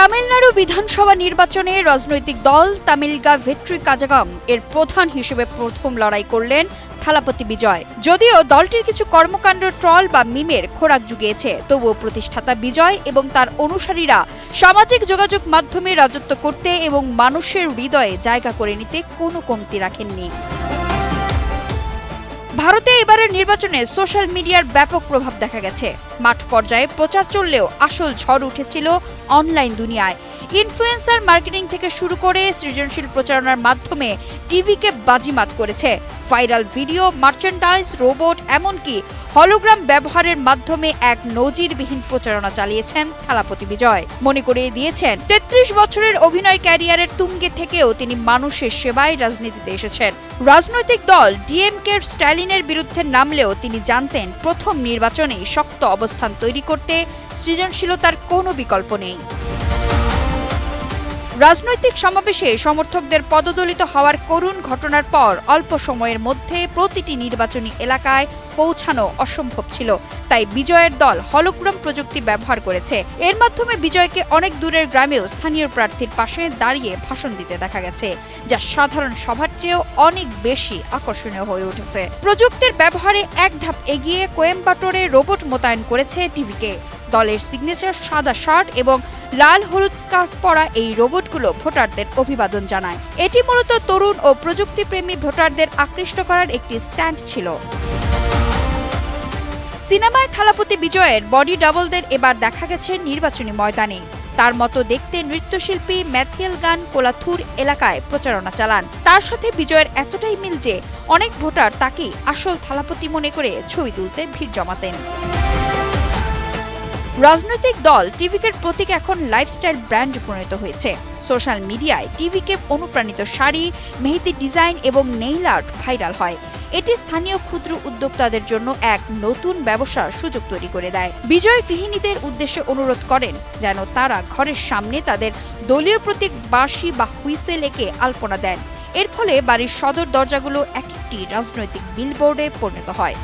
তামিলনাড়ু বিধানসভা নির্বাচনে রাজনৈতিক দল তামিলগা ভেট্রি কাজাগাম এর প্রধান হিসেবে প্রথম লড়াই করলেন থালাপতি বিজয়। যদিও দলটির কিছু কর্মকাণ্ড ট্রল বা মিমের খোরাক জুগিয়েছে, তবুও প্রতিষ্ঠাতা বিজয় এবং তার অনুসারীরা সামাজিক যোগাযোগ মাধ্যমে রাজত্ব করতে এবং মানুষের হৃদয়ে জায়গা করে নিতে কোনো কমতি রাখেননি। ভারতে এবারের নির্বাচনে সোশ্যাল মিডিয়ার ব্যাপক প্রভাব দেখা গেছে। মাঠ পর্যায়ে প্রচার চললেও আসল ঝড় উঠেছিল অনলাইন দুনিয়ায়। ইনফ্লুয়েন্সার মার্কেটিং থেকে শুরু করে সৃজনশীল প্রচারণার মাধ্যমে টিভিকে বাজিমাত করেছে। ভাইরাল ভিডিও, মার্চেন্ডাইজ, রোবট, এমনকি হলোগ্রাম ব্যবহারের মাধ্যমে এক নজিরবিহীন প্রচারণা চালিয়েছেন থালাপতি বিজয়। মনে করিয়ে দিয়েছেন ৩৩ বছরের অভিনয় ক্যারিয়ারের তুঙ্গে থেকেও তিনি মানুষের সেবায় রাজনীতিতে এসেছেন। রাজনৈতিক দল ডিএমকের স্ট্যালিনের বিরুদ্ধে নামলেও তিনি জানতেন প্রথম নির্বাচনেই শক্ত অবস্থান তৈরি করতে সৃজনশীলতার কোনো বিকল্প নেই। রাজনৈতিক সমাবেশে সমর্থকদের পদদলিত হওয়ার করুণ ঘটনার পর অল্প সময়ের মধ্যে প্রতিটি নির্বাচনী এলাকায় পৌঁছানো অসম্ভব ছিল। তাই বিজয়ের দল হলোগ্রাম প্রযুক্তি ব্যবহার করেছে। এর মাধ্যমে বিজয়কে অনেক দূরের গ্রামেও স্থানীয় প্রার্থীর পাশে দাঁড়িয়ে ভাষণ দিতে দেখা গেছে, যা সাধারণ সভার চেয়েও অনেক বেশি আকর্ষণীয় হয়ে উঠেছে। প্রযুক্তির ব্যবহারে এক ধাপ এগিয়ে কোয়েম্বাটোরে রোবট মোতায়েন করেছে টিভিকে। দলের সিগনেচার সাদা শার্ট এবং লাল হলুদ স্কার্ফ পরা এই রোবটগুলো ভোটারদের অভিবাদন জানায়। এটি মূলত তরুণ ও প্রযুক্তিপ্রেমী ভোটারদের আকৃষ্ট করার একটি স্ট্যান্ড ছিল। সিনেমায় থালাপতি বিজয়ের বডি ডাবলদের এবার দেখা গেছে নির্বাচনী ময়দানে। তার মতো দেখতে নৃত্যশিল্পী ম্যাথিয়েল গান কোলাথুর এলাকায় প্রচারণা চালান। তার সাথে বিজয়ের এতটাই মিল যে অনেক ভোটার তাকেই আসল থালাপতি মনে করে ছবি তুলতে ভিড় জমাতেন। রাজনৈতিক দল টিভিকের প্রতীক এখন লাইফস্টাইল ব্র্যান্ডে পরিণত হয়েছে। সোশ্যাল মিডিয়ায় টিভিকে অনুপ্রাণিত শাড়ি, মেহেদি ডিজাইন এবং নেইল আর্ট ভাইরাল হয়। এটি স্থানীয় ক্ষুদ্র উদ্যোক্তাদের জন্য এক নতুন ব্যবসার সুযোগ তৈরি করে দেয়। বিজয় গৃহিণীদের উদ্দেশ্যে অনুরোধ করেন যেন তারা ঘরের সামনে তাদের দলীয় প্রতীক বাঁশি বা হুইসেল এঁকে আলপনা দেন। এর ফলে বাড়ির সদর দরজাগুলো এক একটি রাজনৈতিক বিলবোর্ডে পরিণত হয়।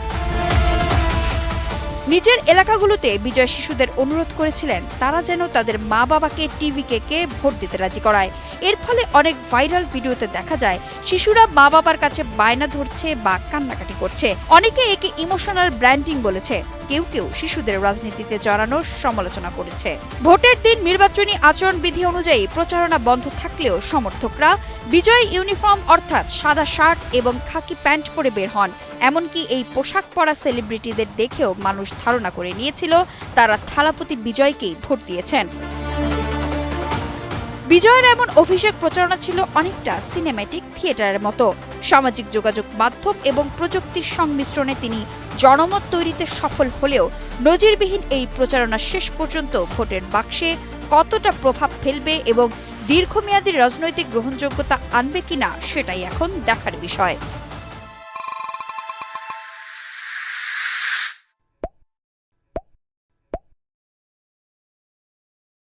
নিজের এলাকাগুলোতে বিজয় শিশুদের অনুরোধ করেছিলেন তারা যেন তাদের মা বাবাকে টিভিকে ভোট দিতে রাজি করায়। এর ফলে অনেক ভাইরাল ভিডিওতে দেখা যায় শিশুরা মা বাবার কাছে বায়না ধরছে বা কান্নাকাটি করছে। অনেকে একে ইমোশনাল ব্র্যান্ডিং বলেছে, কেউ কেউ শিশুদের রাজনীতিতে জড়ানোর সমালোচনা করেছে। ভোটের দিন নির্বাচনী আচরণবিধি অনুযায়ী প্রচারণা বন্ধ থাকলেও সমর্থকরা বিজয় ইউনিফর্ম অর্থাৎ সাদা শার্ট এবং খাকি প্যান্ট পরে বের হন। এমনকি এই পোশাক পরা সেলিব্রিটিদের দেখেও মানুষ ধারণা করে নিয়েছিল তারা থালাপতি বিজয়কেই ভোট দিয়েছেন। বিজয়ের এমন অভিষেক প্রচারণা ছিল অনেকটা সিনেম্যাটিক থিয়েটারের মতো। সামাজিক যোগাযোগ মাধ্যম এবং প্রযুক্তির সংমিশ্রণে তিনি জনমত তৈরিতে সফল হলেও নজিরবিহীন এই প্রচারণা শেষ পর্যন্ত ভোটের বাক্সে কতটা প্রভাব ফেলবে এবং দীর্ঘমেয়াদী রাজনৈতিক গ্রহণযোগ্যতা আনবে কিনা সেটাই এখন দেখার বিষয়।